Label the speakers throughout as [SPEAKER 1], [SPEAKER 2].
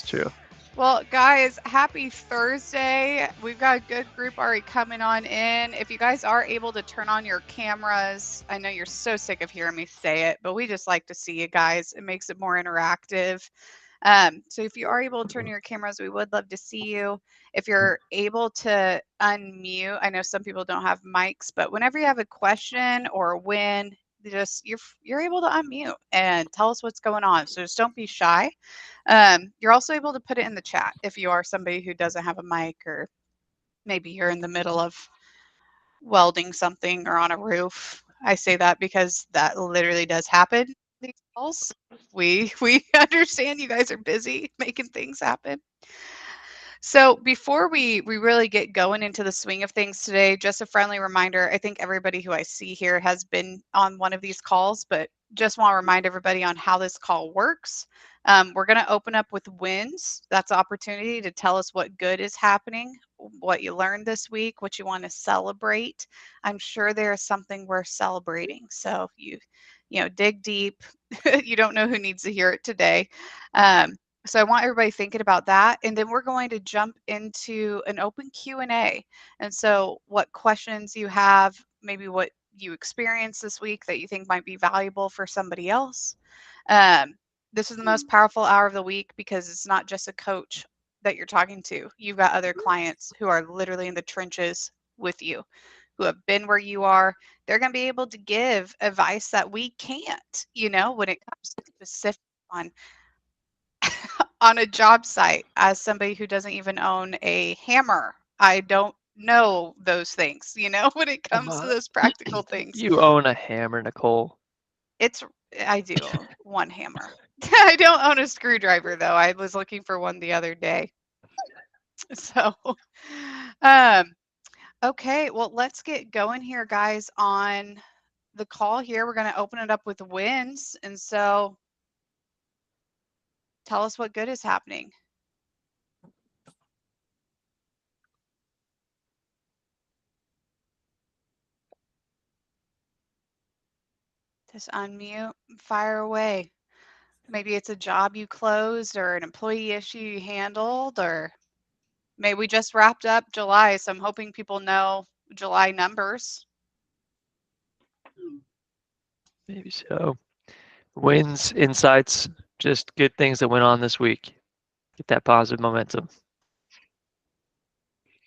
[SPEAKER 1] true.
[SPEAKER 2] Well, guys, happy Thursday. We've got a good group already coming on in. If you guys are able to turn on your cameras, I know you're so sick of hearing me say it, but we just like to see you guys. It makes it more interactive. So if you are able to turn your cameras, we would love to see you. If you're able to unmute, I know some people don't have mics, but whenever you have a question or a win, just you're able to unmute and tell us what's going on. So just don't be shy. You're also able to put it in the chat if you are somebody who doesn't have a mic, or maybe you're in the middle of welding something or on a roof. I say that because that literally does happen. These calls. We understand you guys are busy making things happen. So before we really get going into the swing of things today, just a friendly reminder. I think everybody who I see here has been on one of these calls, but just want to remind everybody on how this call works. We're going to open up with wins. That's an opportunity to tell us what good is happening, what you learned this week, what you want to celebrate. I'm sure there is something worth celebrating. So you dig deep. You don't know who needs to hear it today. Um, so I want everybody thinking about that, and then we're going to jump into an open Q&A. And so what questions you have, maybe what you experienced this week that you think might be valuable for somebody else. Um, this is the most powerful hour of the week because it's not just a coach that you're talking to. You've got other clients who are literally in the trenches with you, who have been where you are. They're going to be able to give advice that we can't, when it comes to specific on on a job site. As somebody who doesn't even own a hammer, I don't know those things, when it
[SPEAKER 1] Come
[SPEAKER 2] comes to
[SPEAKER 1] on.
[SPEAKER 2] those practical things.
[SPEAKER 1] You own a hammer, Nicole.
[SPEAKER 2] It's I do own one hammer. I don't own a screwdriver though. I was looking for one the other day. So, um, okay, well, let's get going here, guys, on the call here. We're going to open it up with wins. And so tell us what good is happening. Just unmute, fire away. Maybe it's a job you closed or an employee issue you handled, or maybe we just wrapped up July. So I'm hoping people know July numbers.
[SPEAKER 1] Maybe so. Wins, insights, just good things that went on this week. Get that positive momentum.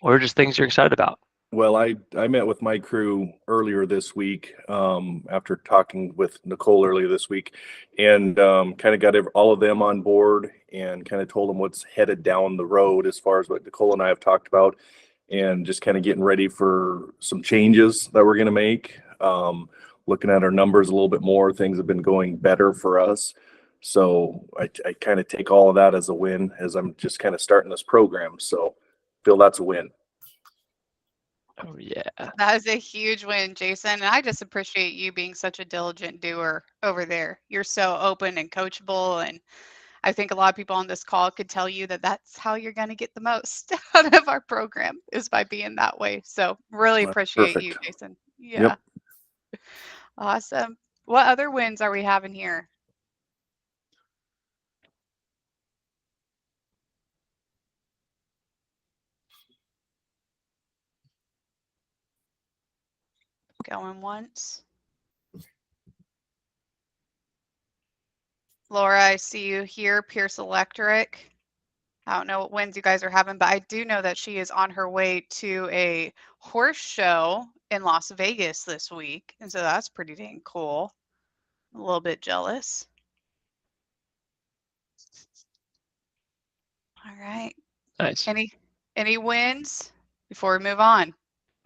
[SPEAKER 1] Or just things you're excited about.
[SPEAKER 3] Well, I met with my crew earlier this week, after talking with Nicole earlier this week, and kind of got all of them on board and kind of told them what's headed down the road as far as what Nicole and I have talked about, and just kind of getting ready for some changes that we're going to make. Looking at our numbers a little bit more, things have been going better for us. So I kind of take all of that as a win as I'm just kind of starting this program. So feel that's a win.
[SPEAKER 1] Oh, yeah.
[SPEAKER 2] That is a huge win, Jason. And I just appreciate you being such a diligent doer over there. You're so open and coachable. And I think a lot of people on this call could tell you that that's how you're going to get the most out of our program, is by being that way. So really appreciate you,
[SPEAKER 3] Perfect.
[SPEAKER 2] Jason. Yeah.
[SPEAKER 3] Yep.
[SPEAKER 2] Awesome. What other wins are we having here? Going once. Laura, I see you here. Pierce Electric. I don't know what wins you guys are having, but I do know that she is on her way to a horse show in Las Vegas this week. And so that's pretty dang cool. A little bit jealous. All right.
[SPEAKER 1] Nice.
[SPEAKER 2] Any wins before we move on?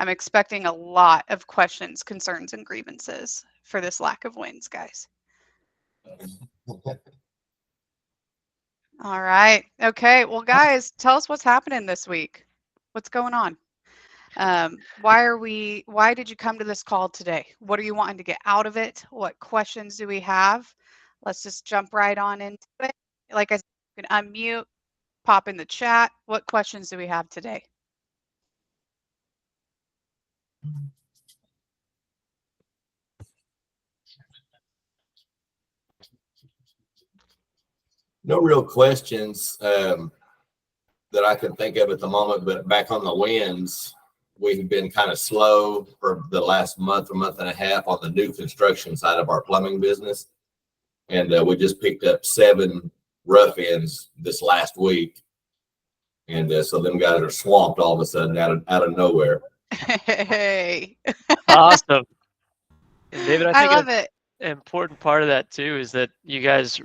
[SPEAKER 2] I'm expecting a lot of questions, concerns, and grievances for this lack of wins, guys. All right. Okay. Well, guys, tell us what's happening this week. What's going on? Why did you come to this call today? What are you wanting to get out of it? What questions do we have? Let's just jump right on into it. Like I said, you can unmute, pop in the chat. What questions do we have today?
[SPEAKER 4] No real questions that I can think of at the moment, but back on the wins, we've been kind of slow for the last month or month and a half on the new construction side of our plumbing business. And we just picked up 7 rough ends this last week. And so them guys are swamped all of a sudden out of nowhere.
[SPEAKER 2] Hey.
[SPEAKER 1] Awesome. And David, I
[SPEAKER 2] I
[SPEAKER 1] think
[SPEAKER 2] love it.
[SPEAKER 1] an important part of that too is that you guys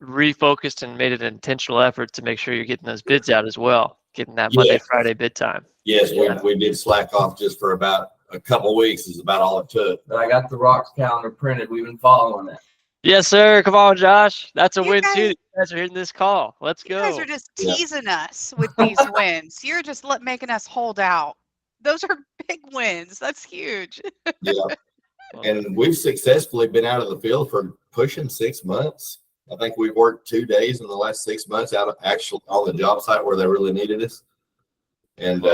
[SPEAKER 1] refocused and made an intentional effort to make sure you're getting those bids out as well, getting that Monday, Friday bid time.
[SPEAKER 4] Yes, we did slack off just for about a couple weeks is about all it took.
[SPEAKER 5] But I got the Rocks calendar printed. We've been following that.
[SPEAKER 1] Yes, sir. Come on, Josh. That's a
[SPEAKER 2] You
[SPEAKER 1] win
[SPEAKER 2] guys-
[SPEAKER 1] too. You guys are hitting this call. Let's
[SPEAKER 2] You
[SPEAKER 1] go.
[SPEAKER 2] guys are just teasing us with these wins. You're just making us hold out. Those are big wins. That's huge.
[SPEAKER 4] Yeah. And we've successfully been out of the field for pushing 6 months. I think we've worked 2 days in the last 6 months out of actually on the job site where they really needed us. And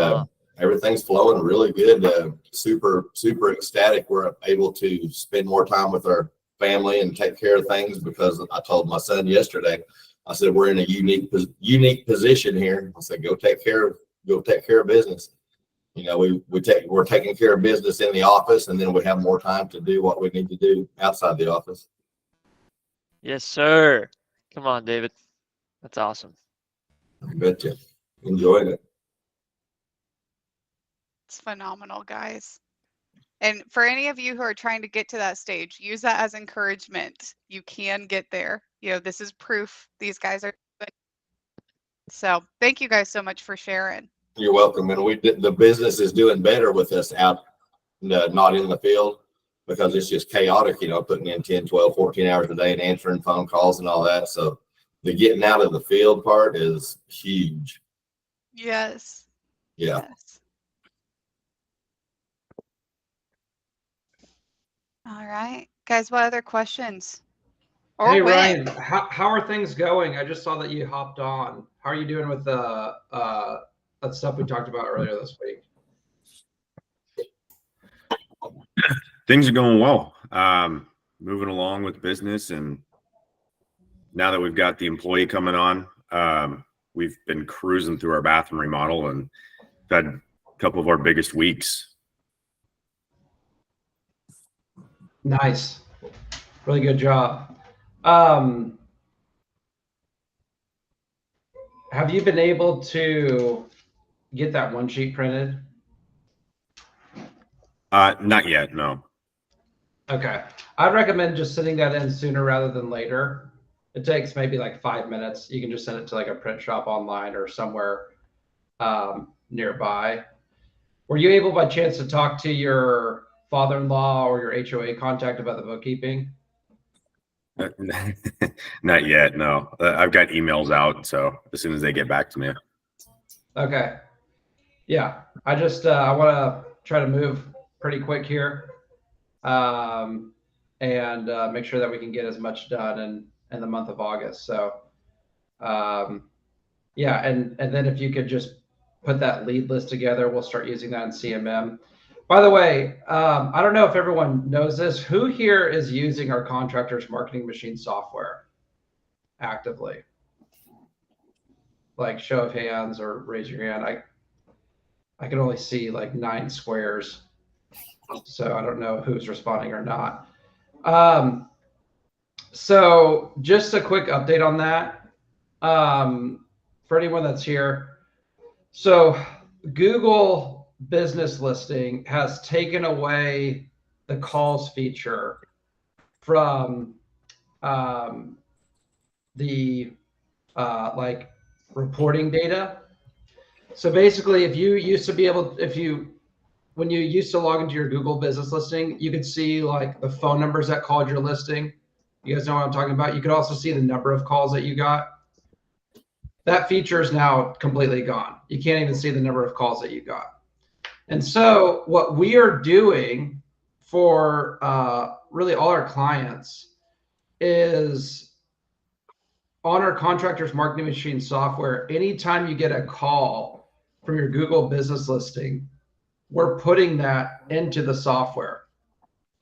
[SPEAKER 4] everything's flowing really good. Super ecstatic. We're able to spend more time with our family and take care of things because I told my son yesterday, I said, we're in a unique position here. I said, go take care of business. You know, we're taking care of business in the office, and then we have more time to do what we need to do outside the office.
[SPEAKER 1] Yes, sir. Come on, David. That's awesome.
[SPEAKER 4] I bet you enjoyed it.
[SPEAKER 2] It's phenomenal, guys. And for any of you who are trying to get to that stage, use that as encouragement. You can get there. You know, this is proof these guys are good. So thank you guys so much for sharing.
[SPEAKER 4] You're welcome. And the business is doing better with us out, not in the field, because it's just chaotic, you know, putting in 10, 12, 14 hours a day and answering phone calls and all that. So the getting out of the field part is huge.
[SPEAKER 2] Yes.
[SPEAKER 4] Yeah.
[SPEAKER 2] Yes. All right, guys, what other questions? Or
[SPEAKER 6] Hey,
[SPEAKER 2] when?
[SPEAKER 6] Ryan, how are things going? I just saw that you hopped on. How are you doing with that stuff we talked about earlier this week?
[SPEAKER 7] Things are going well. Moving along with business, and now that we've got the employee coming on, we've been cruising through our bathroom remodel and had a couple of our biggest weeks.
[SPEAKER 6] Nice. Really good job. Have you been able to get that one sheet printed?
[SPEAKER 7] Not yet, no.
[SPEAKER 6] Okay. I'd recommend just sending that in sooner rather than later. It takes maybe like 5 minutes. You can just send it to like a print shop online or somewhere nearby. Were you able by chance to talk to your father-in-law or your HOA contact about the bookkeeping?
[SPEAKER 7] Not yet, no. I've got emails out, so as soon as they get back to me.
[SPEAKER 6] Okay. Yeah, I just I want to try to move pretty quick here, and make sure that we can get as much done in the month of August. So, yeah, and then if you could just put that lead list together, we'll start using that in CMM. By the way, I don't know if everyone knows this. Who here is using our contractors marketing machine software actively? Like show of hands or raise your hand. I can only see like 9 squares, so I don't know who's responding or not. So just a quick update on that for anyone that's here. So Google Business Listing has taken away the calls feature from the like reporting data. So basically, if you used to be able, when you used to log into your Google Business Listing, you could see like the phone numbers that called your listing. You guys know what I'm talking about? You could also see the number of calls that you got. That feature is now completely gone. You can't even see the number of calls that you got. And so what we are doing for really all our clients is on our contractors marketing machine software, anytime you get a call from your Google Business Listing, we're putting that into the software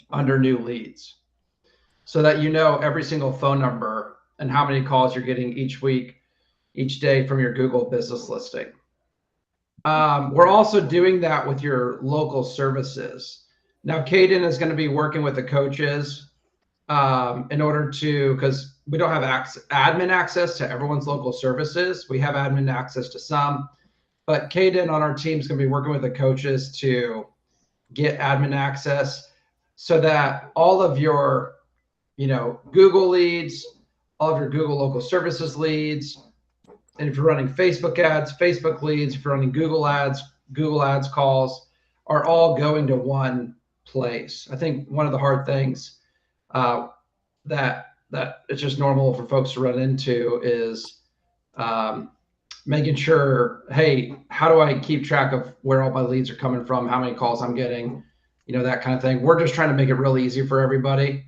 [SPEAKER 6] under new leads so that you know every single phone number and how many calls you're getting each week, each day from your Google business listing. We're also doing that with your local services. Now, Caden is going to be working with the coaches in order to, because we don't have admin access to everyone's local services. We have admin access to some, but Caden on our team is going to be working with the coaches to get admin access so that all of your, Google leads, all of your Google local services leads, and if you're running Facebook ads, Facebook leads, if you're running Google ads calls are all going to one place. I think one of the hard things that it's just normal for folks to run into is making sure, hey, how do I keep track of where all my leads are coming from, how many calls I'm getting, that kind of thing. We're just trying to make it really easy for everybody.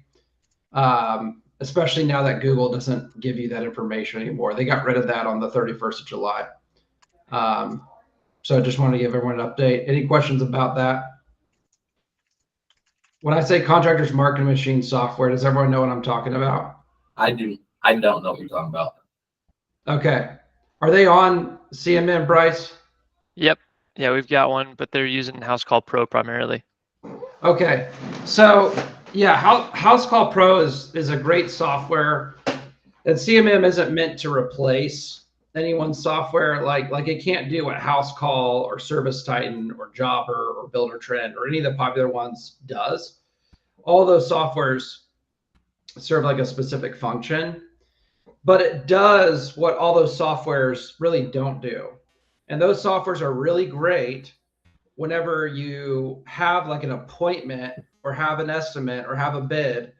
[SPEAKER 6] Especially now that Google doesn't give you that information anymore. They got rid of that on the 31st of July. So I just wanted to give everyone an update. Any questions about that? When I say Contractors Marketing Machine software, does everyone know what I'm talking about?
[SPEAKER 5] I do. I don't know what you're talking about.
[SPEAKER 6] Okay. Are they on CMM, Bryce?
[SPEAKER 1] Yep. Yeah, we've got one, but they're using House Call Pro primarily.
[SPEAKER 6] Okay. So yeah, House Call Pro is a great software, and CMM isn't meant to replace anyone's software. Like it can't do what House Call or Service Titan or Jobber or Builder Trend or any of the popular ones does. All those softwares serve like a specific function, but it does what all those softwares really don't do. And those softwares are really great whenever you have like an appointment or have an estimate or have a bid,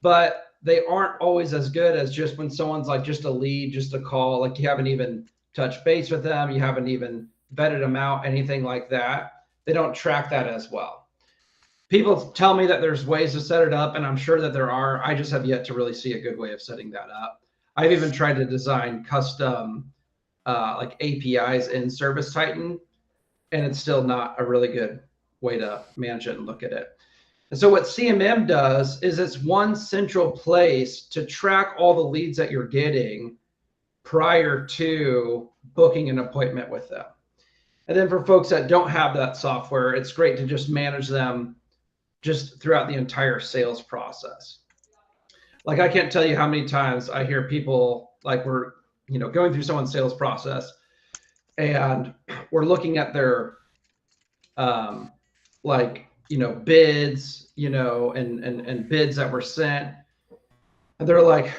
[SPEAKER 6] but they aren't always as good as just when someone's like just a lead, just a call, like you haven't even touched base with them, you haven't even vetted them out, anything like that. They don't track that as well. People tell me that there's ways to set it up, and I'm sure that there are. I just have yet to really see a good way of setting that up. I've even tried to design custom like APIs in Service Titan, and it's still not a really good way to manage it and look at it. And so what CMM does is it's one central place to track all the leads that you're getting prior to booking an appointment with them. And then for folks that don't have that software, it's great to just manage them just throughout the entire sales process. Like I can't tell you how many times I hear people like we're, going through someone's sales process and we're looking at their bids, and bids that were sent. And they're like,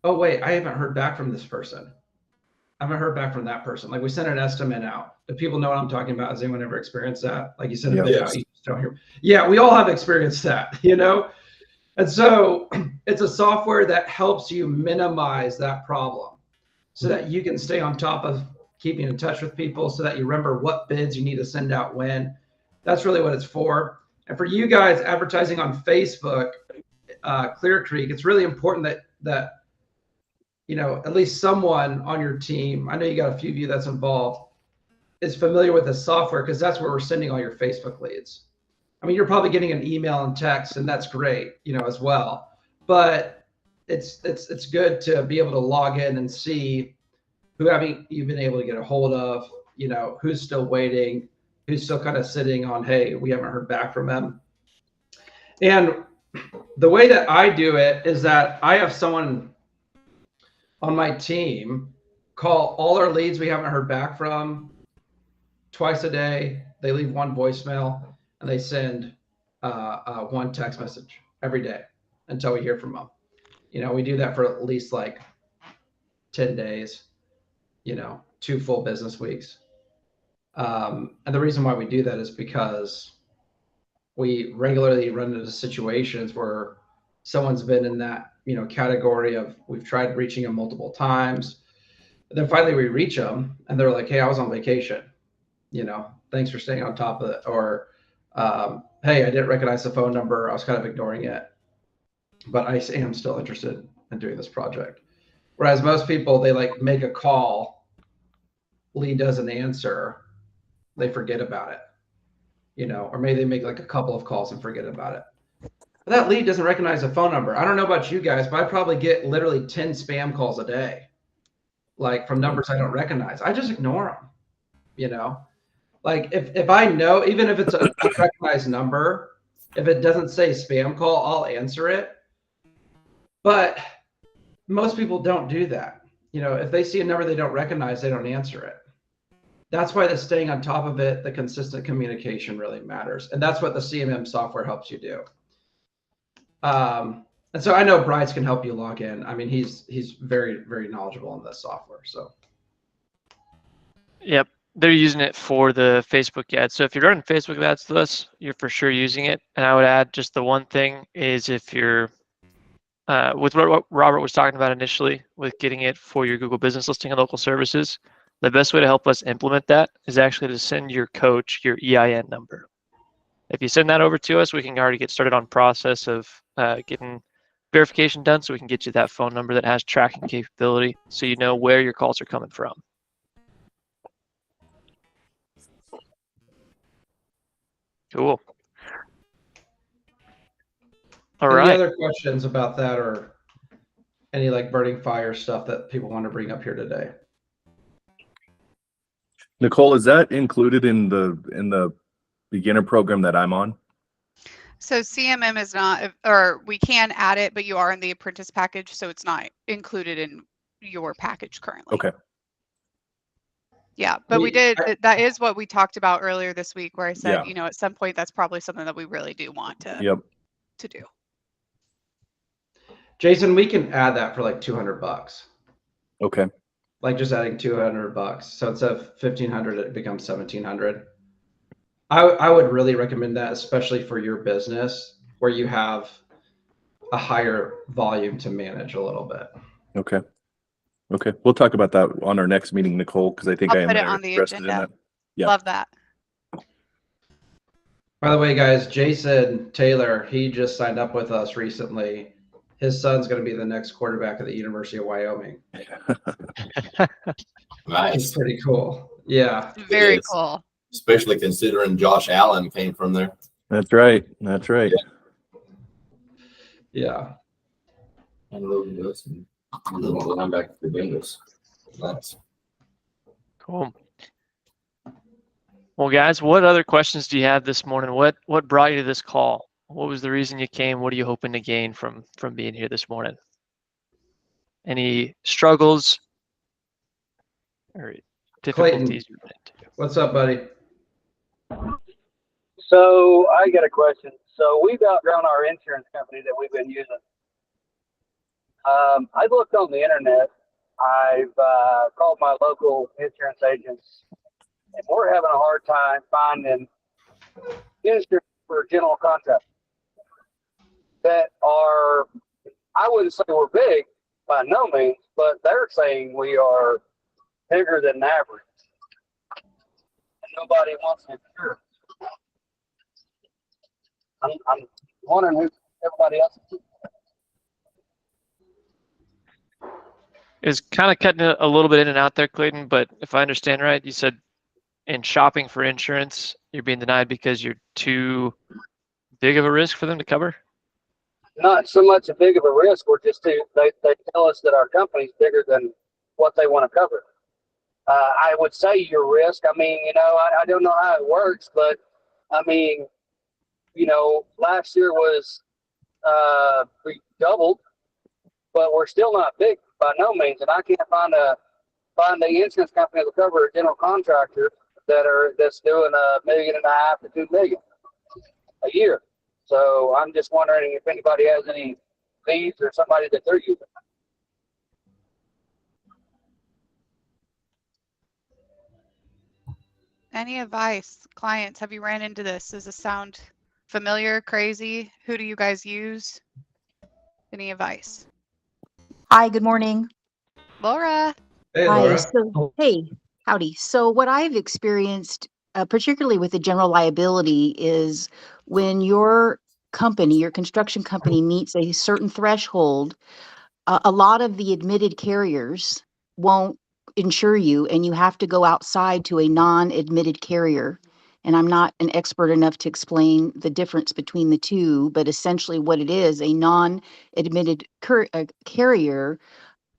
[SPEAKER 6] oh, wait, I haven't heard back from this person. I haven't heard back from that person. Like we sent an estimate out. If people know what I'm talking about, has anyone ever experienced that? Like you sent a bid out, you just don't hear. Yeah, we all have experienced that, And so it's a software that helps you minimize that problem so that you can stay on top of keeping in touch with people, so that you remember what bids you need to send out when. That's really what it's for. And for you guys advertising on Facebook, Clear Creek, it's really important that at least someone on your team, I know you got a few of you that's involved, is familiar with the software, because that's where we're sending all your Facebook leads. I mean, you're probably getting an email and text, and that's great, as well. But it's good to be able to log in and see who haven't you been able to get a hold of, who's still waiting, who's still kind of sitting on, hey, we haven't heard back from them. And the way that I do it is that I have someone on my team call all our leads we haven't heard back from twice a day. They leave one voicemail and they send one text message every day until we hear from them. We do that for at least like 10 days, 2 full business weeks. And the reason why we do that is because we regularly run into situations where someone's been in that, category of we've tried reaching them multiple times. And then finally we reach them and they're like, hey, I was on vacation. Thanks for staying on top of it. Or, hey, I didn't recognize the phone number. I was kind of ignoring it, but I am still interested in doing this project. Whereas most people, they like make a call, lead doesn't answer, they forget about it, or maybe they make like a couple of calls and forget about it. that lead doesn't recognize a phone number. I don't know about you guys, but I probably get literally 10 spam calls a day, like from numbers I don't recognize. I just ignore them, you know? Like if I know, even if it's an unrecognized number, if it doesn't say spam call, I'll answer it. But most people don't do that. You know, if they see a number they don't recognize, they don't answer it. That's why the staying on top of it, the consistent communication really matters. And that's what the CMM software helps you do. And so I know Bryce can help you log in. I mean, he's very, very knowledgeable in this software. So.
[SPEAKER 1] Yep. They're using it for the Facebook ads. So if you're running Facebook ads to us, you're for sure using it. And I would add just the one thing is if you're with what Robert was talking about initially with getting it for your Google business listing and local services, the best way to help us implement that is actually to send your coach your EIN number. If you send that over to us, we can already get started on process of getting verification done so we can get you that phone number that has tracking capability so you know where your calls are coming from. Cool. All right.
[SPEAKER 6] Any other questions about that or any like burning fire stuff that people want to bring up here today?
[SPEAKER 3] Nicole, is that included in the beginner program that I'm on?
[SPEAKER 2] So CMM is not, or we can add it, but you are in the apprentice package, so it's not included in your package currently.
[SPEAKER 3] Okay.
[SPEAKER 2] Yeah, but that is what we talked about earlier this week where I said, you know, at some point that's probably something that we really do want to do.
[SPEAKER 6] Jason, we can add that for like $200.
[SPEAKER 3] Okay.
[SPEAKER 6] Like just adding $200. So instead of 1,500, it becomes 1,700. I would really recommend that, especially for your business where you have a higher volume to manage a little bit.
[SPEAKER 3] Okay. Okay. We'll talk about that on our next meeting, Nicole, because I think
[SPEAKER 2] I'll
[SPEAKER 3] I am
[SPEAKER 2] put it on the
[SPEAKER 3] interested in
[SPEAKER 2] agenda.
[SPEAKER 3] that. Yeah.
[SPEAKER 2] Love that.
[SPEAKER 6] By the way, guys, Jason Taylor, he just signed up with us recently. His son's going to be the next quarterback at the University of Wyoming.
[SPEAKER 4] Nice.
[SPEAKER 6] It's pretty cool. Yeah.
[SPEAKER 2] Very cool.
[SPEAKER 4] Especially considering Josh Allen came from there.
[SPEAKER 3] That's right. That's right.
[SPEAKER 6] Yeah.
[SPEAKER 5] And Logan Wilson. And then we'll come back to the Bengals.
[SPEAKER 4] Nice.
[SPEAKER 1] Cool. Well, guys, what other questions do you have this morning? What brought you to this call? What was the reason you came? What are you hoping to gain from being here this morning? Any struggles or difficulties?
[SPEAKER 6] What's up, buddy?
[SPEAKER 8] So I got a question. So we've outgrown our insurance company that we've been using. I've looked on the internet. I've called my local insurance agents, and we're having a hard time finding insurance for general contractors that are, I wouldn't say we're big by no means, but they're saying we are bigger than average. And nobody wants to insure. I'm wondering who everybody else is.
[SPEAKER 1] It's kind of cutting a little bit in and out there, Clayton, but if I understand right, you said in shopping for insurance, you're being denied because you're too big of a risk for them to cover?
[SPEAKER 8] Not so much a big of a risk. We're just they tell us that our company's bigger than what they want to cover. I would say your risk. I mean, you know, I don't know how it works, but I mean, you know, last year was we doubled, but we're still not big by no means. And I can't find the insurance company to cover a general contractor that's doing $1.5 million to $2 million a year. So I'm just wondering if anybody has any leads or somebody that they're using.
[SPEAKER 2] Any advice, clients? Have you ran into this? Does this sound familiar, crazy? Who do you guys use? Any advice?
[SPEAKER 9] Hi, good morning.
[SPEAKER 2] Laura.
[SPEAKER 6] Hey,
[SPEAKER 9] Hi.
[SPEAKER 6] Laura.
[SPEAKER 9] So, hey, howdy. So what I've experienced, particularly with the general liability, is when your company, your construction company meets a certain threshold, a lot of the admitted carriers won't insure you, and you have to go outside to a non-admitted carrier And I'm not an expert enough to explain the difference between the two, but essentially what it is, a non-admitted carrier,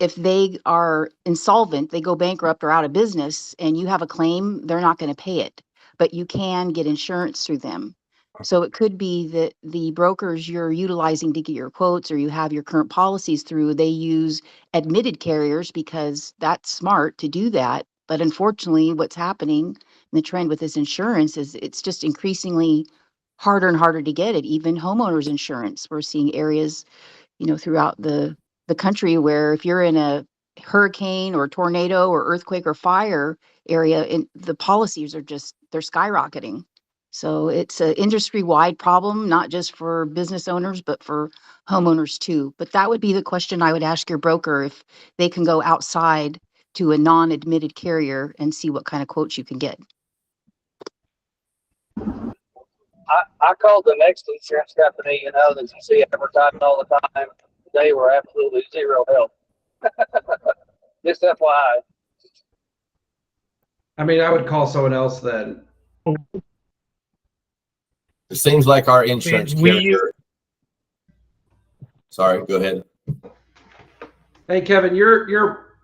[SPEAKER 9] if they are insolvent, they go bankrupt or out of business, and you have a claim, they're not going to pay it, but you can get insurance through them. So it could be that the brokers you're utilizing to get your quotes, or you have your current policies through, they use admitted carriers because that's smart to do that. But unfortunately, what's happening in the trend with this insurance is it's just increasingly harder and harder to get it. Even homeowners insurance, we're seeing areas, throughout the country where if you're in a hurricane or tornado or earthquake or fire area, the policies are they're skyrocketing. So it's an industry-wide problem, not just for business owners, but for homeowners too. But that would be the question I would ask your broker, if they can go outside to a non-admitted carrier and see what kind of quotes you can get.
[SPEAKER 8] I called the next insurance company, that you see advertised all the time. They were absolutely zero help. Just FYI.
[SPEAKER 6] I mean, I would call someone else then.
[SPEAKER 4] It seems like our insurance
[SPEAKER 10] We-
[SPEAKER 4] carrier. Sorry, go ahead.
[SPEAKER 6] Hey, Kevin, your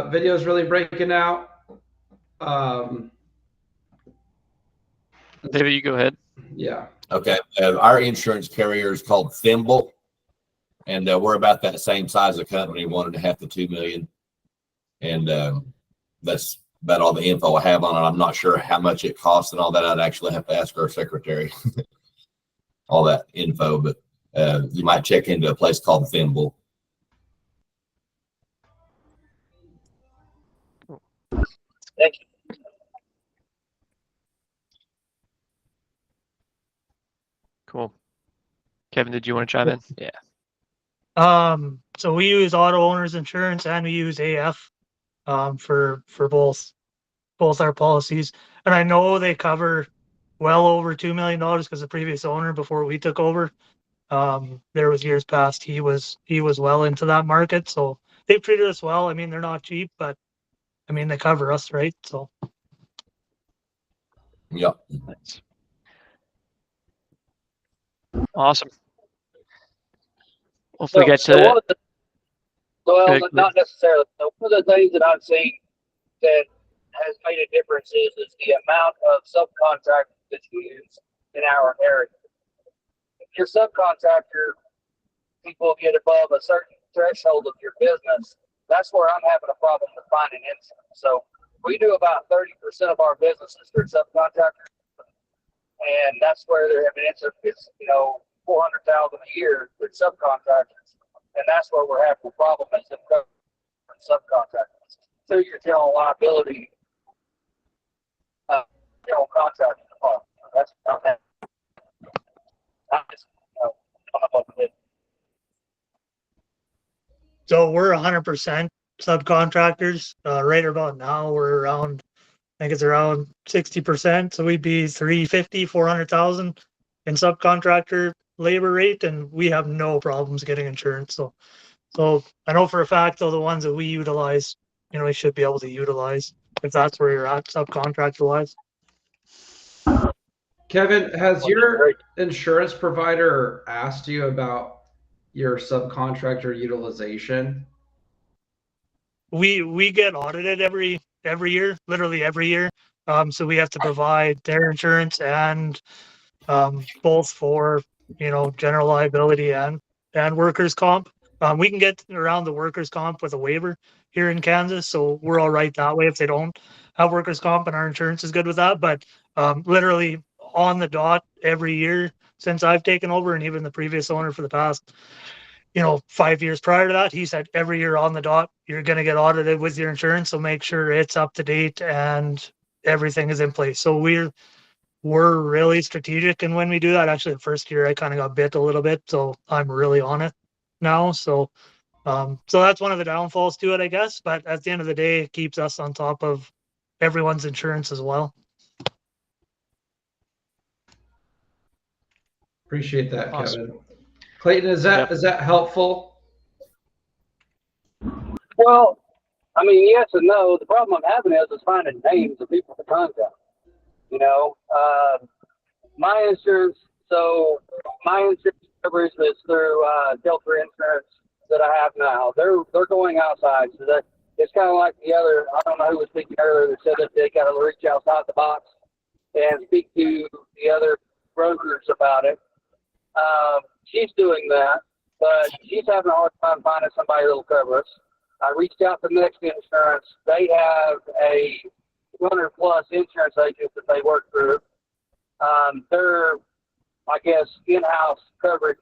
[SPEAKER 6] video is really breaking out.
[SPEAKER 1] David, you go ahead.
[SPEAKER 6] Yeah.
[SPEAKER 4] Okay. Our insurance carrier is called Thimble, and we're about that same size of company, 1.5 to 2 million. And that's about all the info I have on it. I'm not sure how much it costs and all that. I'd actually have to ask our secretary all that info, but you might check into a place called Thimble.
[SPEAKER 8] Thank you.
[SPEAKER 1] Cool. Kevin, did you want to chime in? Yeah.
[SPEAKER 10] So we use auto owners insurance and we use AF for both our policies. And I know they cover well over $2 million because the previous owner before we took over, there was years past he was well into that market. So they've treated us well. I mean, they're not cheap, but I mean they cover us, right? So
[SPEAKER 4] Yep.
[SPEAKER 1] Nice. Awesome. Well, if we get to
[SPEAKER 8] one of the, well,
[SPEAKER 1] Good.
[SPEAKER 8] not necessarily. So one of the things that I've seen that has made a difference is the amount of subcontractors that you use in our area. If your subcontractor people get above a certain threshold of your business, that's where I'm having a problem with finding insurance. So we do about 30% of our businesses through subcontractors, and that's where they're having insurance. It's $400,000 a year with subcontractors, and that's where we're having a problem is the subcontractors. So your general liability, general contracting department. That's not that. I just come up with it.
[SPEAKER 10] So we're 100% subcontractors. Right about now, we're around, I think it's around 60%. So we'd be 350, 400,000 in subcontractor labor rate, and we have no problems getting insurance. So I know for a fact, though, the ones that we utilize, we should be able to utilize if that's where you're at subcontractor wise.
[SPEAKER 6] Kevin, has your insurance provider asked you about your subcontractor utilization?
[SPEAKER 10] We get audited every year, literally every year. So we have to provide their insurance and both for general liability and workers' comp. We can get around the workers' comp with a waiver here in Kansas, so we're all right that way if they don't have workers' comp and our insurance is good with that. But literally on the dot every year since I've taken over, and even the previous owner for the past 5 years prior to that, he said every year on the dot you're going to get audited with your insurance, so make sure it's up to date and everything is in place. So we're really strategic, and when we do that, actually the first year I kind of got bit a little bit, so I'm really on it now. So that's one of the downfalls to it, I guess, but at the end of the day it keeps us on top of everyone's insurance as well.
[SPEAKER 6] Appreciate that,
[SPEAKER 1] Awesome.
[SPEAKER 6] Kevin. Clayton, is that helpful?
[SPEAKER 8] Well, I mean, yes and no. The problem I'm having is finding names of people to contact. You know, my insurance. So my insurance coverage is through Delta Insurance that I have now. They're going outside, so that it's kind of like the other. I don't know who was speaking earlier that said that they got to reach outside the box and speak to the other brokers about it. She's doing that, but she's having a hard time finding somebody that'll cover us. I reached out to Next Insurance. They have a 200+ insurance agents that they work through. They're, I guess, in-house coverage.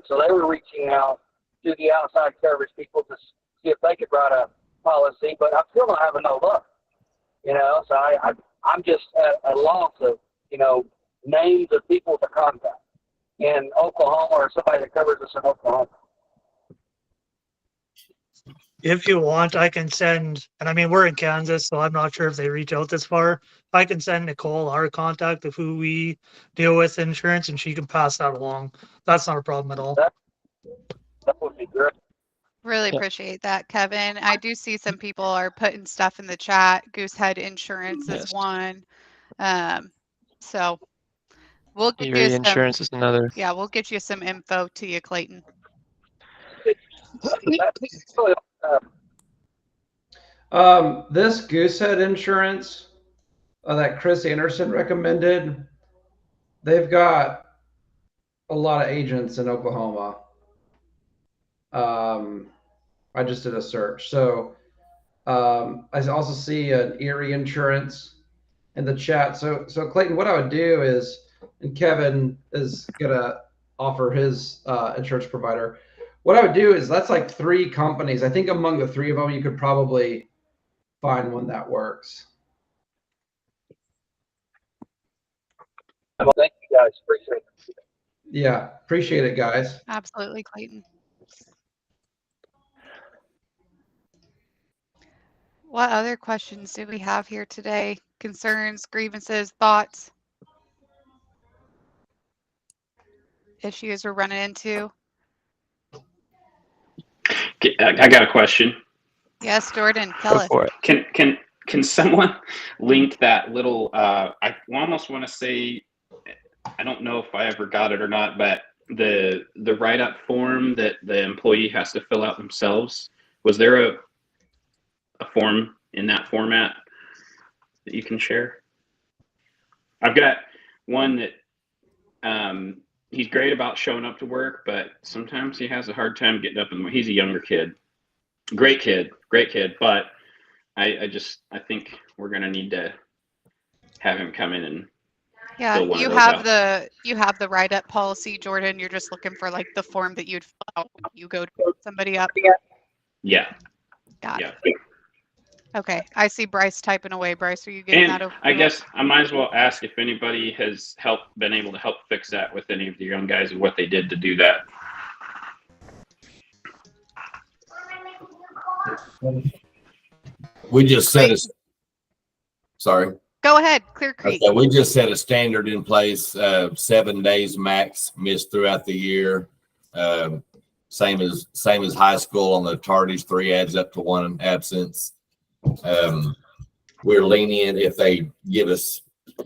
[SPEAKER 8] So they were reaching out to the outside coverage people to see if they could write a policy, but I'm still not having no luck. You know, so I'm just at a loss of, you know, names of people to contact in Oklahoma or somebody that covers us in Oklahoma.
[SPEAKER 10] If you want, I can send, and I mean, we're in Kansas, so I'm not sure if they reach out this far. I can send Nicole our contact of who we deal with insurance, and she can pass that along. That's not a problem at all.
[SPEAKER 8] That would be great.
[SPEAKER 2] Really
[SPEAKER 1] Yeah.
[SPEAKER 2] appreciate that, Kevin. I do see some people are putting stuff in the chat. Goosehead Insurance is
[SPEAKER 1] Yes.
[SPEAKER 2] one. So we'll get
[SPEAKER 1] Erie
[SPEAKER 2] you some.
[SPEAKER 1] Insurance is another.
[SPEAKER 2] Yeah, we'll get you some info to you, Clayton.
[SPEAKER 6] This Goosehead Insurance that Chris Anderson recommended, they've got a lot of agents in Oklahoma. I just did a search. So I also see an Erie Insurance in the chat. So Clayton, what I would do is, and Kevin is gonna offer his insurance provider. What I would do is, that's like 3 companies. I think among the 3 of them, you could probably find one that works.
[SPEAKER 8] Well, thank you guys. Appreciate it.
[SPEAKER 6] Yeah, appreciate it, guys.
[SPEAKER 2] Absolutely, Clayton. What other questions do we have here today? Concerns, grievances, thoughts, issues we're running into?
[SPEAKER 11] I got a question.
[SPEAKER 2] Yes, Jordan, tell us.
[SPEAKER 1] For it.
[SPEAKER 11] Can someone link that little? I almost want to say, I don't know if I ever got it or not, but the write-up form that the employee has to fill out themselves. Was there a form in that format that you can share? I've got one that he's great about showing up to work, but sometimes he has a hard time getting up in the morning. He's a younger kid. Great kid, but I think we're gonna need to have him come in and
[SPEAKER 2] Yeah,
[SPEAKER 11] fill one
[SPEAKER 2] you
[SPEAKER 11] of those
[SPEAKER 2] have
[SPEAKER 11] out.
[SPEAKER 2] the write-up policy, Jordan. You're just looking for like the form that you'd fill out when you go to somebody up.
[SPEAKER 11] Yeah.
[SPEAKER 2] Got it.
[SPEAKER 11] Yeah.
[SPEAKER 2] Okay, I see Bryce typing away. Bryce, are you getting that
[SPEAKER 11] And
[SPEAKER 2] over?
[SPEAKER 11] I guess I might as well ask if anybody has been able to help fix that with any of the young guys and what they did to do that.
[SPEAKER 4] We just set a, sorry.
[SPEAKER 2] Go ahead, Clear Creek.
[SPEAKER 4] Okay, we just set a standard in place, 7 days max missed throughout the year. Same as high school on the tardies, 3 adds up to 1 absence. We're lenient if they give us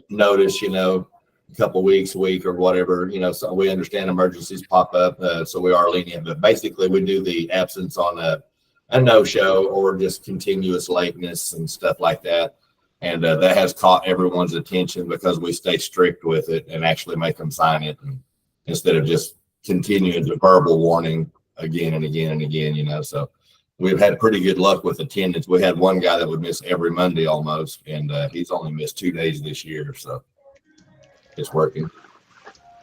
[SPEAKER 4] notice, you know, a couple weeks, a week or whatever, you know, so we understand emergencies pop up. So we are lenient, but basically we do the absence on a no-show or just continuous lateness and stuff like that. And that has caught everyone's attention because we stay strict with it and actually make them sign it, and instead of just continuing the verbal warning again and again and again, you know. So we've had pretty good luck with attendance. We had one guy that would miss every Monday almost, and he's only missed 2 days this year. So it's working.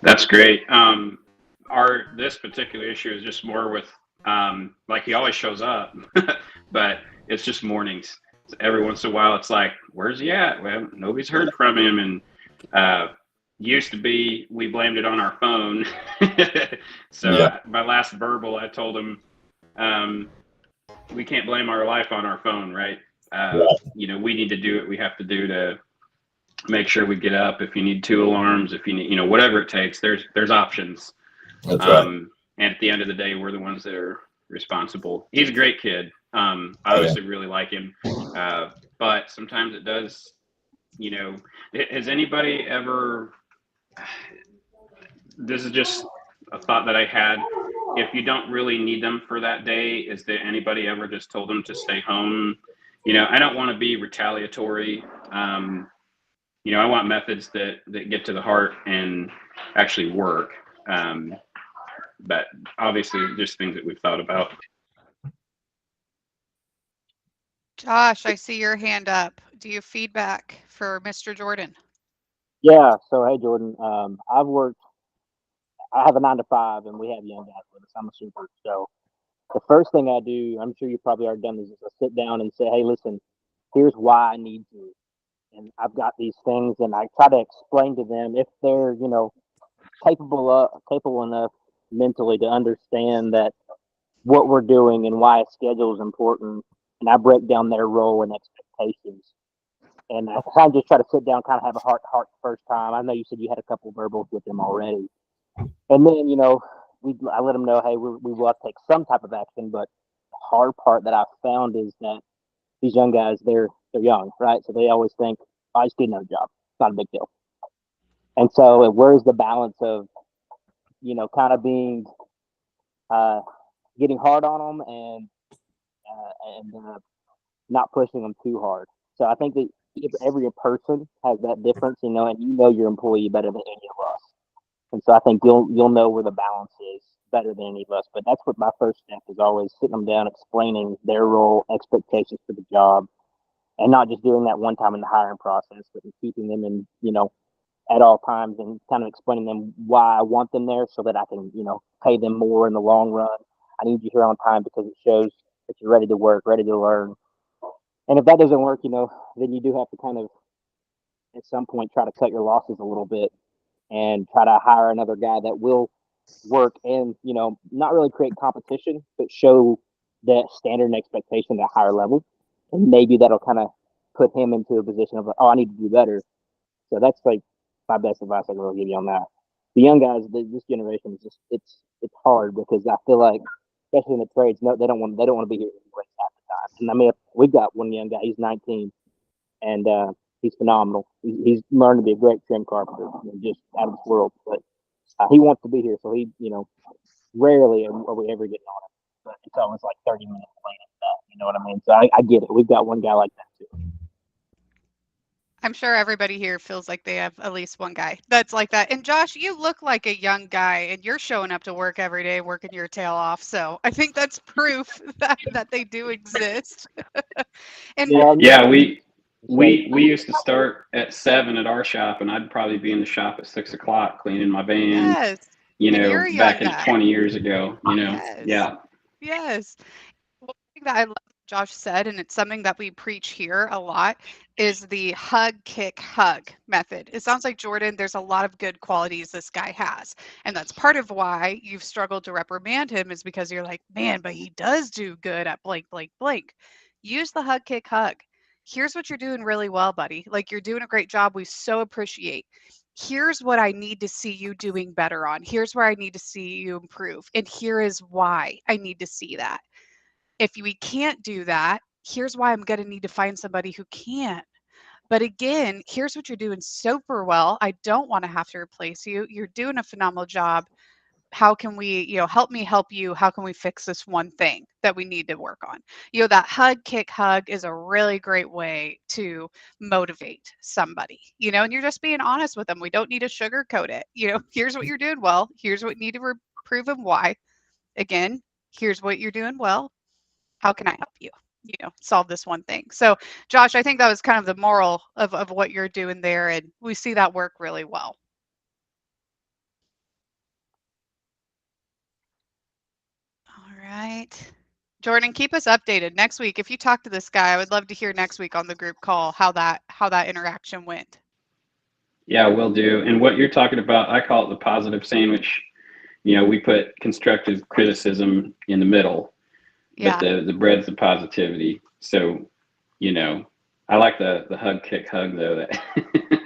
[SPEAKER 11] That's great. This particular issue is just more with, like, he always shows up, but it's just mornings. Every once in a while, it's like, where's he at? Well, nobody's heard from him. And used to be, we blamed it on our phone. So yeah. My last verbal, I told him, we can't blame our life on our phone, right? You know, we need to do what we have to do to make sure we get up. If you need 2 alarms, if you need, you know, whatever it takes, there's options.
[SPEAKER 4] That's right.
[SPEAKER 11] And at the end of the day, we're the ones that are responsible. He's a great kid. I obviously really like him, but sometimes it does you know, has anybody ever, this is just a thought that I had. If you don't really need them for that day, is there anybody ever just told them to stay home? You know, I don't want to be retaliatory. You know, I want methods that get to the heart and actually work. But obviously, just things that we've thought about.
[SPEAKER 2] Josh, I see your hand up. Do you have feedback for Mr. Jordan?
[SPEAKER 12] Yeah. So, hey, Jordan, I have a 9 to 5 and we have young guys with us. I'm a super. So the first thing I do, I'm sure you probably already done this, is I sit down and say, hey, listen, here's why I need you. And I've got these things, and I try to explain to them if they're, capable enough mentally to understand that what we're doing and why a schedule is important. And I break down their role and expectations. And I kind of just try to sit down, kind of have a heart to heart the first time. I know you said you had a couple of verbals with them already. And then, I let them know, hey, we will have to take some type of action. But the hard part that I've found is that these young guys, they're young, right? So they always think, I just need another job. It's not a big deal. And so where's the balance of, kind of being, getting hard on them and not pushing them too hard. So I think that if every person has that difference, and your employee better than any of us. And so I think you'll know where the balance is better than any of us. But that's what my first step is, always sitting them down, explaining their role, expectations for the job, and not just doing that one time in the hiring process, but keeping them in, at all times, and kind of explaining them why I want them there so that I can, pay them more in the long run. I need you here on time because it shows that you're ready to work, ready to learn. And if that doesn't work, then you do have to kind of, at some point, try to cut your losses a little bit and try to hire another guy that will work and, not really create competition, but show that standard and expectation at a higher level. And maybe that'll kind of put him into a position of, I need to do better. So that's like my best advice I can really give you on that. The young guys, this generation is just, it's hard because I feel like, especially in the trades, no, they don't want to be here half the time. And I mean, we've got one young guy, he's 19, and he's phenomenal. He's learned to be a great trim carpenter, just out of this world. But he wants to be here, so he, rarely are we ever getting on him. But it's always like 30 minutes late and stuff. You know what I mean? So I get it. We've got one guy like that too.
[SPEAKER 2] I'm sure everybody here feels like they have at least one guy that's like that. And Josh, you look like a young guy, and you're showing up to work every day, working your tail off. So I think that's proof that they do exist. And
[SPEAKER 11] yeah, we used to start at 7 at our shop, and I'd probably be in the shop at 6 o'clock cleaning my van.
[SPEAKER 2] yes,
[SPEAKER 11] Back in 20 years ago.
[SPEAKER 2] Yes.
[SPEAKER 11] Yeah.
[SPEAKER 2] Yes. One thing that I love Josh said, and it's something that we preach here a lot, is the hug, kick, hug method. It sounds like, Jordan, there's a lot of good qualities this guy has. And that's part of why you've struggled to reprimand him, is because you're like, man, but he does do good at blank, blank, blank. Use the hug, kick, hug. Here's what you're doing really well, buddy. Like, you're doing a great job. We so appreciate. Here's what I need to see you doing better on. Here's where I need to see you improve. And here is why I need to see that. If we can't do that, here's why I'm going to need to find somebody who can. But again, here's what you're doing super well. I don't want to have to replace you. You're doing a phenomenal job. How can we, help me help you? How can we fix this one thing that we need to work on? That hug, kick, hug is a really great way to motivate somebody, and you're just being honest with them. We don't need to sugarcoat it. Here's what you're doing well. Here's what you need to prove and why. Again, here's what you're doing well. How can I help you, solve this one thing? So, Josh, I think that was kind of the moral of what you're doing there. And we see that work really well. All right. Jordan, keep us updated next week. If you talk to this guy, I would love to hear next week on the group call how that interaction went.
[SPEAKER 11] Yeah, will do. And what you're talking about, I call it the positive sandwich. We put constructive criticism in the middle, but the bread's the positivity. So, I like the hug, kick, hug though.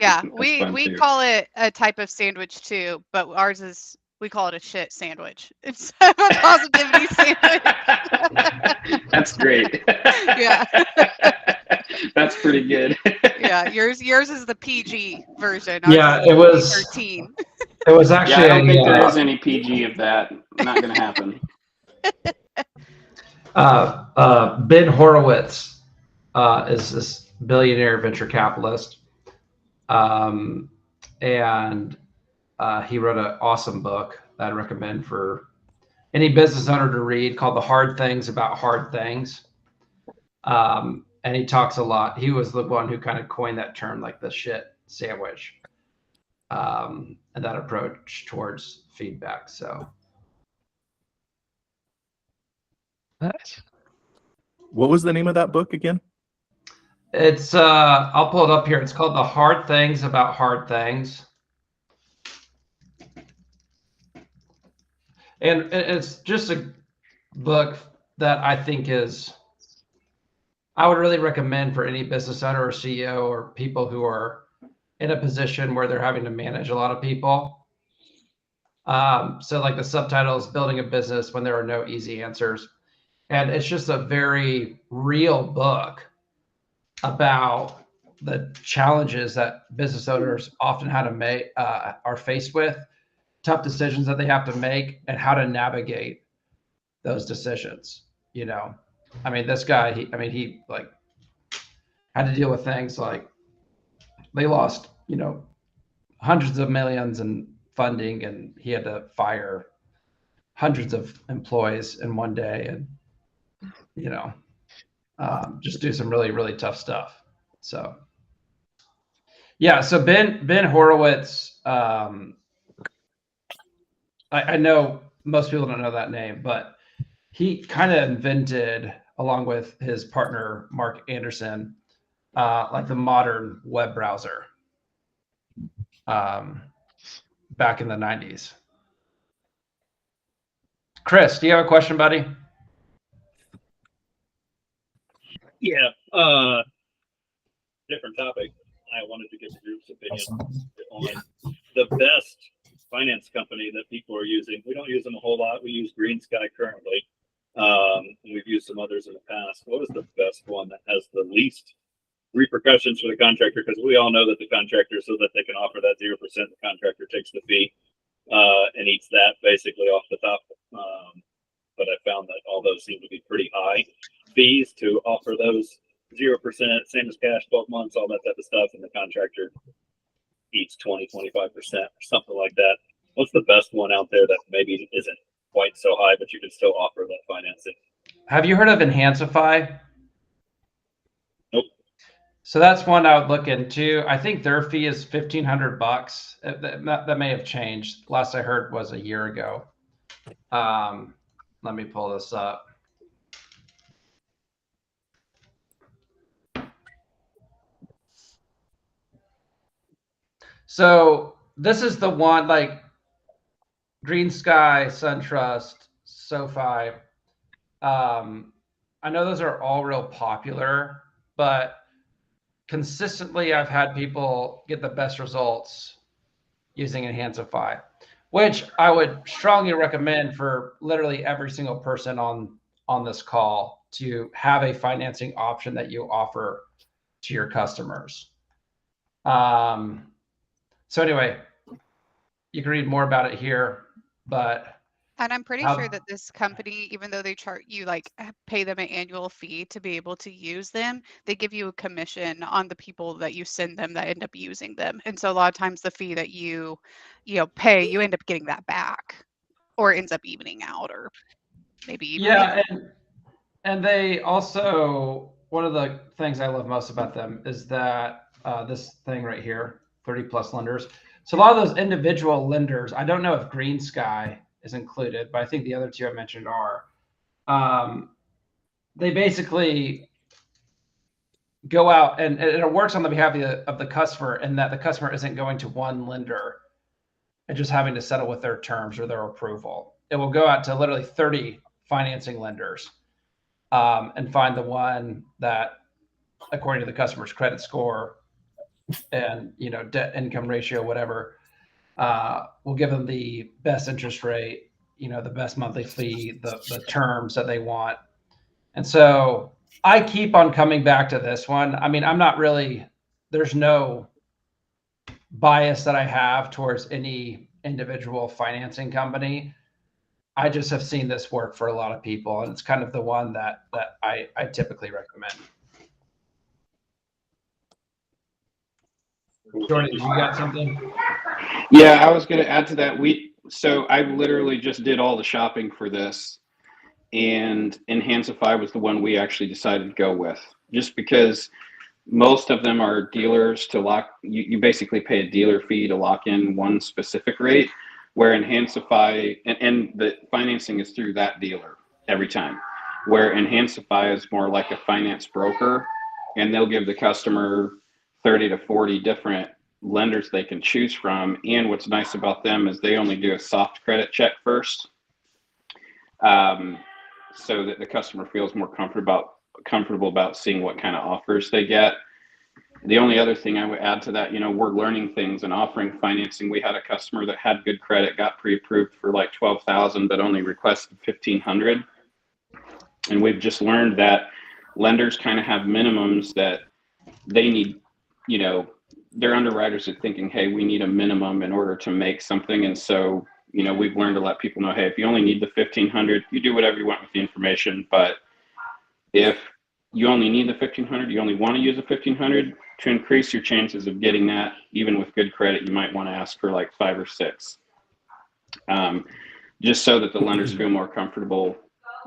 [SPEAKER 2] Yeah, we call it a type of sandwich too, but ours is, we call it a shit sandwich. It's a positivity sandwich.
[SPEAKER 11] That's great.
[SPEAKER 2] Yeah.
[SPEAKER 11] That's pretty good.
[SPEAKER 2] Yeah, yours is the PG version.
[SPEAKER 6] Yeah, it was
[SPEAKER 2] 13.
[SPEAKER 6] It was
[SPEAKER 11] Yeah,
[SPEAKER 6] actually
[SPEAKER 11] I don't think there is
[SPEAKER 6] a,
[SPEAKER 11] any PG of that. Not going to happen.
[SPEAKER 6] Ben Horowitz is this billionaire venture capitalist, and he wrote an awesome book that I'd recommend for any business owner to read called "The Hard Things About Hard Things." And he talks a lot. He was the one who kind of coined that term, like the shit sandwich, and that approach towards feedback. So.
[SPEAKER 1] Nice.
[SPEAKER 3] What was the name of that book again?
[SPEAKER 6] It's I'll pull it up here. It's called The Hard Things About Hard Things. And it's just a book that I think I would really recommend for any business owner or CEO or people who are in a position where they're having to manage a lot of people. So like the subtitle is Building a Business When There Are No Easy Answers. And it's just a very real book about the challenges that business owners often are faced with, tough decisions that they have to make, and how to navigate those decisions. You know, I mean, this guy, he like had to deal with things like they lost, hundreds of millions in funding, and he had to fire hundreds of employees in one day, and just do some really, really tough stuff. So, yeah. So Ben Horowitz, I know most people don't know that name, but he kind of invented, along with his partner Mark Anderson, like the modern web browser back in the 90s. Chris, do you have a question, buddy?
[SPEAKER 13] Yeah, different topic. I wanted to get the group's opinion on the best finance company that people are using. We don't use them a whole lot. We use Green Sky currently. We've used some others in the past. What is the best one that has the least repercussions for the contractor? Because we all know that the contractor, so that they can offer that 0%, the contractor takes the fee and eats that basically off the top. But I found that all those seem to be pretty high fees to offer those 0%, same as cash, 12 months, all that type of stuff, and the contractor eats 20, 25% or something like that. What's the best one out there that maybe isn't quite so high, but you can still offer that financing?
[SPEAKER 6] Have you heard of Enhancify?
[SPEAKER 13] Nope.
[SPEAKER 6] So that's one I would look into. I think their fee is $1,500. That may have changed. Last I heard was a year ago. Let me pull this up. So this is the one, like Green Sky, SunTrust, SoFi. I know those are all real popular, but consistently I've had people get the best results using Enhancify, which I would strongly recommend for literally every single person on this call to have a financing option that you offer to your customers. So anyway, you can read more about it here, but.
[SPEAKER 2] And I'm pretty sure that this company, even though they chart you, like pay them an annual fee to be able to use them, they give you a commission on the people that you send them that end up using them. And so a lot of times the fee that you pay, you end up getting that back, or it ends up evening out, or maybe even.
[SPEAKER 6] Yeah, and they also, one of the things I love most about them is that this thing right here, 30 plus lenders. So a lot of those individual lenders, I don't know if Green Sky is included, but I think the other two I mentioned are. They basically go out and it works on the behalf of the customer, and that the customer isn't going to one lender and just having to settle with their terms or their approval. It will go out to literally 30 financing lenders and find the one that, according to the customer's credit score and debt income ratio, whatever, will give them the best interest rate, the best monthly fee, the terms that they want. And so I keep on coming back to this one. I mean, I'm not really, there's no bias that I have towards any individual financing company. I just have seen this work for a lot of people, and it's kind of the one that I typically recommend. Jordan, you got something?
[SPEAKER 11] Yeah, I was going to add to that. So I literally just did all the shopping for this, and Enhancify was the one we actually decided to go with, just because most of them are dealers to lock. You basically pay a dealer fee to lock in one specific rate, where Enhancify and the financing is through that dealer every time. Where Enhancify is more like a finance broker, and they'll give the customer 30 to 40 different lenders they can choose from. And what's nice about them is they only do a soft credit check first, so that the customer feels more comfortable about seeing what kind of offers they get. The only other thing I would add to that, we're learning things and offering financing. We had a customer that had good credit, got pre-approved for like 12,000, but only requested 1,500. And we've just learned that lenders kind of have minimums that they need. Their underwriters are thinking, hey, we need a minimum in order to make something. And so, we've learned to let people know, hey, if you only need the 1,500, you do whatever you want with the information. But if you only need the 1,500, you only want to use a 1,500, to increase your chances of getting that, even with good credit, you might want to ask for like 5 or 6, just so that the lenders feel more comfortable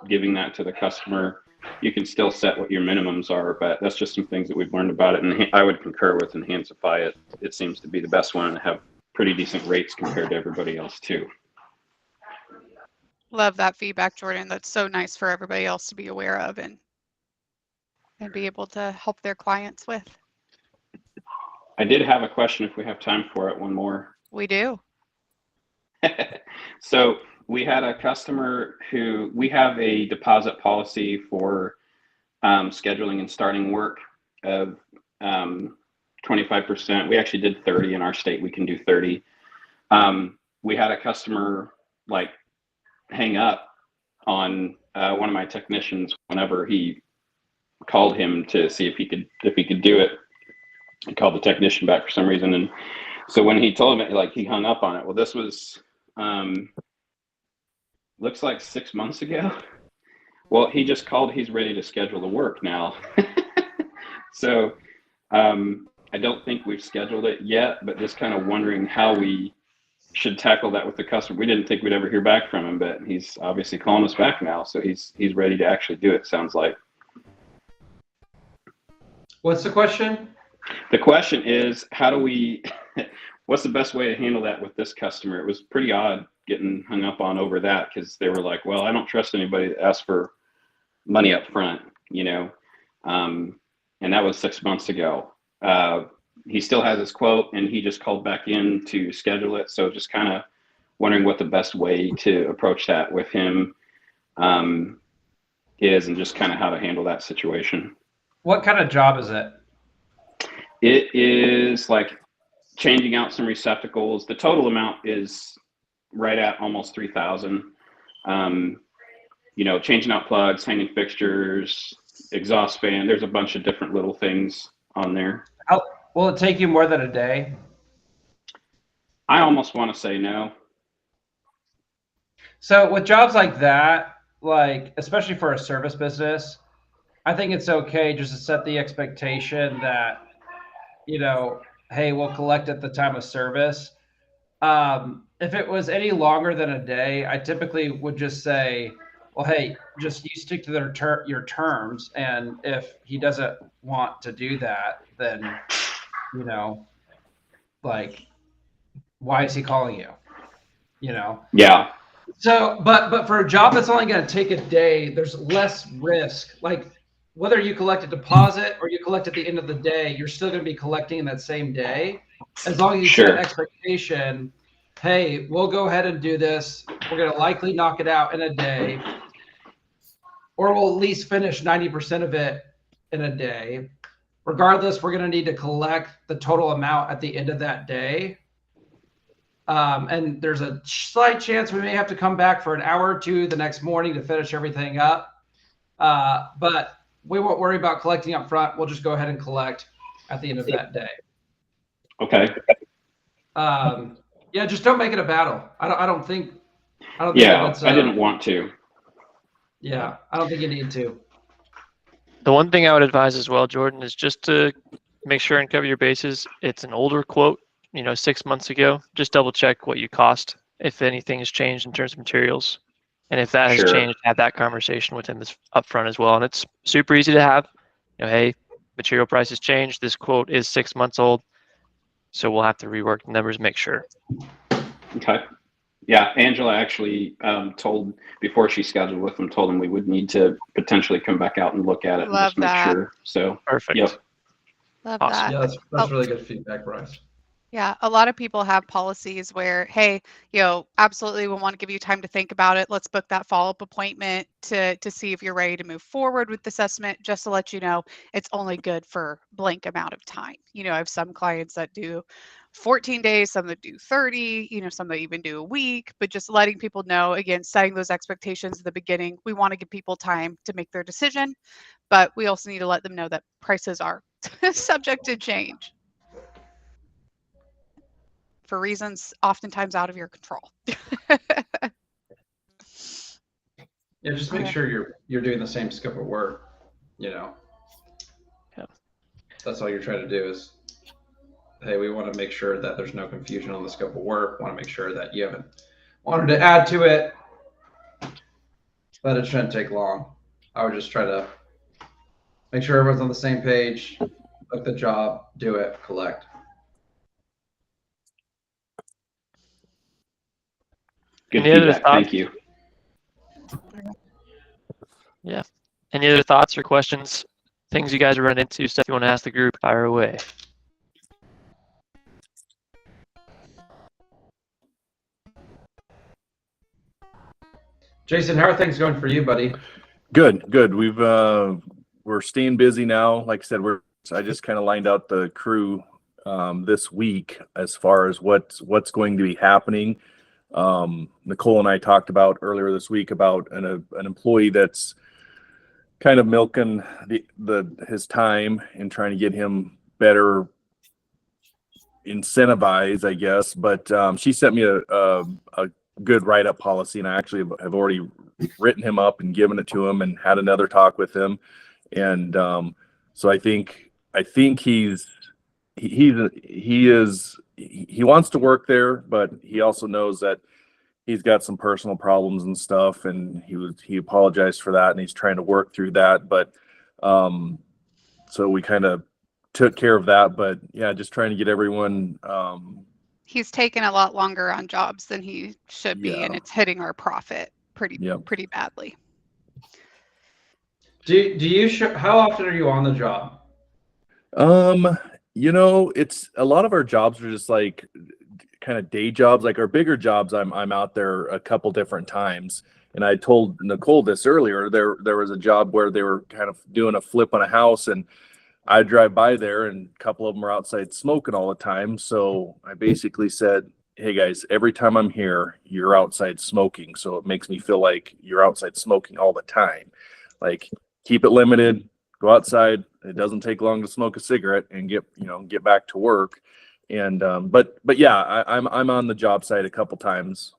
[SPEAKER 11] giving that to the customer. You can still set what your minimums are, but that's just some things that we've learned about it. And I would concur with Enhancify. It seems to be the best one and have pretty decent rates compared to everybody else too.
[SPEAKER 2] Love that feedback, Jordan. That's so nice for everybody else to be aware of and be able to help their clients with.
[SPEAKER 11] I did have a question if we have time for it. One more.
[SPEAKER 2] We do.
[SPEAKER 11] So we had a customer who, we have a deposit policy for scheduling and starting work of 25%. We actually did 30 in our state. We can do 30. We had a customer like hang up on one of my technicians whenever he called him to see if he could do it. He called the technician back for some reason, and so when he told him it, like, he hung up on it. Well, this was looks like 6 months ago. Well, he just called. He's ready to schedule the work now. So I don't think we've scheduled it yet, but just kind of wondering how we should tackle that with the customer. We didn't think we'd ever hear back from him, but he's obviously calling us back now, so he's ready to actually do it, sounds like.
[SPEAKER 6] What's the question?
[SPEAKER 11] The question is, how do we, what's the best way to handle that with this customer? It was pretty odd getting hung up on over that, because they were like, well, I don't trust anybody that asks for money up front, and that was 6 months ago. He still has his quote, and he just called back in to schedule it. So just kind of wondering what the best way to approach that with him is, and just kind of how to handle that situation.
[SPEAKER 6] What kind of job is it?
[SPEAKER 11] It is like changing out some receptacles. The total amount is right at almost 3,000. Changing out plugs, hanging fixtures, exhaust fan. There's a bunch of different little things on there.
[SPEAKER 6] Will it take you more than a day?
[SPEAKER 11] I almost want to say no.
[SPEAKER 6] So with jobs like that, like especially for a service business, I think it's okay just to set the expectation that, hey, we'll collect at the time of service. If it was any longer than a day, I typically would just say, well, hey, just you stick to your terms. And if he doesn't want to do that, then, like, why is he calling you?
[SPEAKER 11] Yeah.
[SPEAKER 6] So, but for a job that's only going to take a day, there's less risk. Like, whether you collect a deposit or you collect at the end of the day, you're still going to be collecting in that same day. As long as you set an expectation, hey, we'll go ahead and do this. We're going to likely knock it out in a day, or we'll at least finish 90% of it in a day. Regardless, we're going to need to collect the total amount at the end of that day. And there's a slight chance we may have to come back for an hour or two the next morning to finish everything up. But we won't worry about collecting up front. We'll just go ahead and collect at the end of that day.
[SPEAKER 11] Okay.
[SPEAKER 6] Yeah, just don't make it a battle. I don't think
[SPEAKER 11] Yeah,
[SPEAKER 6] that's,
[SPEAKER 11] I didn't want to.
[SPEAKER 6] Yeah, I don't think you need to.
[SPEAKER 1] The one thing I would advise as well, Jordan, is just to make sure and cover your bases. It's an older quote, 6 months ago. Just double check what you cost, if anything has changed in terms of materials. And if that has
[SPEAKER 11] Sure.
[SPEAKER 1] changed, have that conversation with him up front as well. And it's super easy to have. Hey, material prices changed. This quote is 6 months old. So we'll have to rework the numbers, make sure.
[SPEAKER 11] Okay. Yeah, Angela actually told before she scheduled with them, told them we would need to potentially come back out and look at it and
[SPEAKER 2] Love
[SPEAKER 11] just make
[SPEAKER 2] that.
[SPEAKER 11] sure. So
[SPEAKER 1] Perfect.
[SPEAKER 11] Yep.
[SPEAKER 2] Love
[SPEAKER 1] Awesome.
[SPEAKER 2] that.
[SPEAKER 6] Yeah, that's really good feedback, Bryce.
[SPEAKER 2] Yeah, a lot of people have policies where, hey, absolutely, we want to give you time to think about it. Let's book that follow-up appointment to see if you're ready to move forward with this estimate. Just to let you know, it's only good for blank amount of time. I have some clients that do 14 days, some that do 30, some that even do a week, but just letting people know, again, setting those expectations at the beginning. We want to give people time to make their decision, but we also need to let them know that prices are subject to change for reasons oftentimes out of your control.
[SPEAKER 6] Yeah, just make sure you're doing the same scope of work,
[SPEAKER 1] Yeah.
[SPEAKER 6] That's all you're trying to do is, hey, we want to make sure that there's no confusion on the scope of work. Want to make sure that you haven't wanted to add to it, but it shouldn't take long. I would just try to make sure everyone's on the same page, book the job, do it, collect.
[SPEAKER 11] Good
[SPEAKER 1] Any other
[SPEAKER 11] feedback.
[SPEAKER 1] thoughts?
[SPEAKER 11] Thank you.
[SPEAKER 1] Yeah. Any other thoughts or questions? Things you guys are running into, stuff you want to ask the group, fire away.
[SPEAKER 6] Jason, how are things going for you, buddy?
[SPEAKER 3] Good. We're staying busy now. Like I said, I just kind of lined out the crew this week as far as what's going to be happening. Nicole and I talked about earlier this week about an employee that's kind of milking his time and trying to get him better incentivized, I guess. But she sent me a good write-up policy, and I actually have already written him up and given it to him and had another talk with him. And so I think he wants to work there, but he also knows that he's got some personal problems and stuff, and he apologized for that, and he's trying to work through that. But so we kind of took care of that. But yeah, just trying to get everyone.
[SPEAKER 2] He's taken a lot longer on jobs than he should be, and it's hitting our profit pretty badly.
[SPEAKER 6] Do you how often are you on the job?
[SPEAKER 3] It's a lot of our jobs are just like kind of day jobs. Like our bigger jobs, I'm out there a couple different times. And I told Nicole this earlier. There was a job where they were kind of doing a flip on a house, and I drive by there, and a couple of them are outside smoking all the time. So I basically said, hey guys, every time I'm here, you're outside smoking. So it makes me feel like you're outside smoking all the time. Like, keep it limited, go outside. It doesn't take long to smoke a cigarette and get back to work. And but yeah, I'm on the job site a couple times.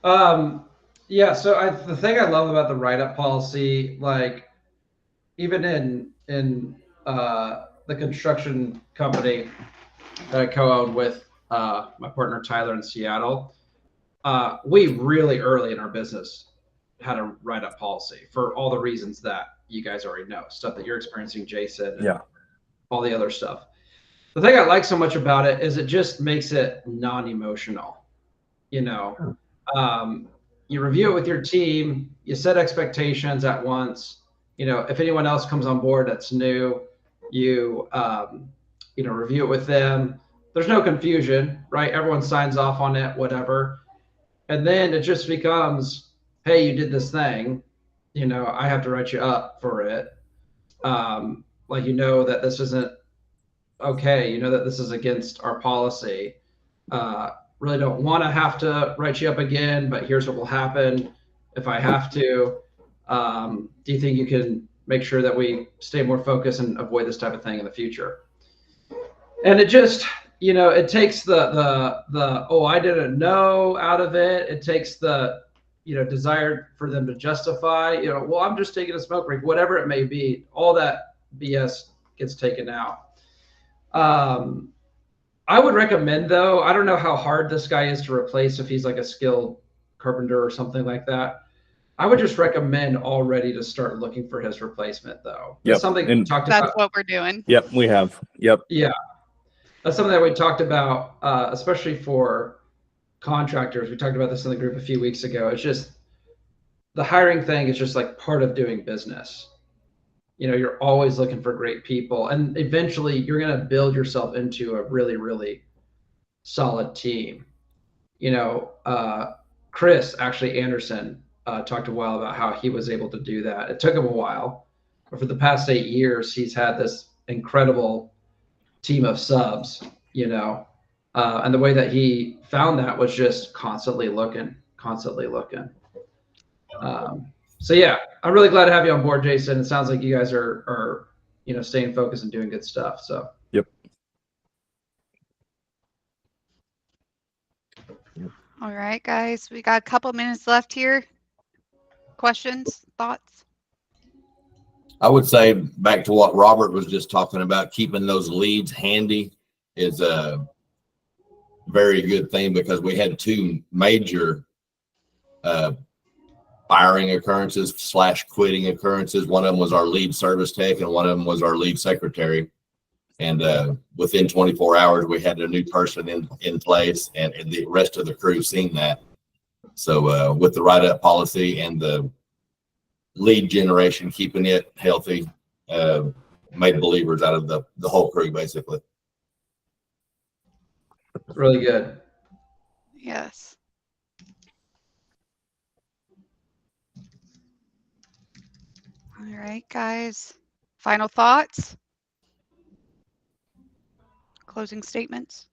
[SPEAKER 6] Yeah, so the thing I love about the write-up policy, like even in the construction company that I co-owned with my partner Tyler in Seattle, we really early in our business had a write-up policy for all the reasons that you guys already know, stuff that you're experiencing, Jason, and all the other stuff. The thing I like so much about it is it just makes it non-emotional. You review it with your team, you set expectations at once. If anyone else comes on board that's new, you review it with them. There's no confusion, right? Everyone signs off on it, whatever. And then it just becomes, hey, you did this thing, I have to write you up for it. That this isn't okay, that this is against our policy. Really don't want to have to write you up again, but here's what will happen if I have to. Do you think you can make sure that we stay more focused and avoid this type of thing in the future? And it just, it takes the oh, I didn't know out of it. It takes the, desire for them to justify, well, I'm just taking a smoke break, whatever it may be. All that BS gets taken out. I would recommend, though, I don't know how hard this guy is to replace if he's like a skilled carpenter or something like that. I would just recommend already to start looking for his replacement, though.
[SPEAKER 3] Yep.
[SPEAKER 6] That's something we talked
[SPEAKER 2] That's
[SPEAKER 6] about.
[SPEAKER 2] what we're doing.
[SPEAKER 3] Yep, we have. Yep.
[SPEAKER 6] Yeah. That's something that we talked about, especially for contractors. We talked about this in the group a few weeks ago. It's just the hiring thing is just like part of doing business. You're always looking for great people, and eventually you're going to build yourself into a really, really solid team. Chris actually Anderson talked a while about how he was able to do that. It took him a while, but for the past 8 years, he's had this incredible team of subs, and the way that he found that was just constantly looking. So yeah, I'm really glad to have you on board, Jason. It sounds like you guys are staying focused and doing good stuff. So
[SPEAKER 3] Yep.
[SPEAKER 2] All right, guys, we got a couple minutes left here. Questions, thoughts?
[SPEAKER 4] I would say back to what Robert was just talking about, keeping those leads handy is a very good thing, because we had 2 major firing occurrences / quitting occurrences. One of them was our lead service tech, and one of them was our lead secretary. And within 24 hours, we had a new person in place, and the rest of the crew seen that. So with the write-up policy and the lead generation, keeping it healthy, made believers out of the whole crew, basically.
[SPEAKER 6] really good.
[SPEAKER 2] Yes. All right, guys. Final thoughts? Closing statements?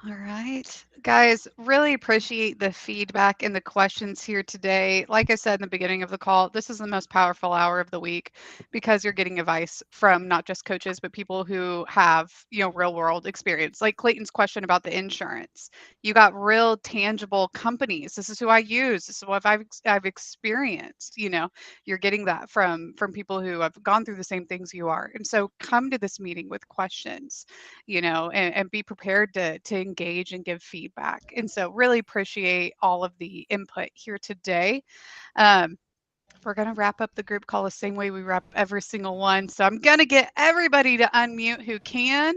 [SPEAKER 2] All right, guys, really appreciate the feedback and the questions here today. Like I said in the beginning of the call, this is the most powerful hour of the week, because you're getting advice from not just coaches, but people who have, real world experience. Like Clayton's question about the insurance. You got real tangible companies. This is who I use. This is what I've experienced. You're getting that from people who have gone through the same things you are. And so come to this meeting with questions, and be prepared to engage and give feedback. And so really appreciate all of the input here today. We're going to wrap up the group call the same way we wrap every single one. So I'm going to get everybody to unmute who can.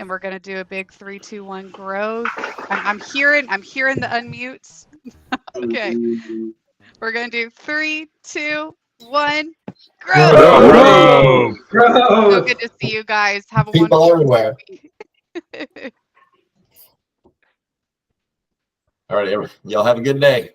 [SPEAKER 2] And we're going to do a big 3, 2, 1 growth. I'm hearing the unmutes. Okay. We're going to do 3, 2, 1. Growth. So good to see you guys. Have a
[SPEAKER 4] People
[SPEAKER 2] wonderful
[SPEAKER 4] everywhere.
[SPEAKER 2] week.
[SPEAKER 4] All right, y'all have a good day.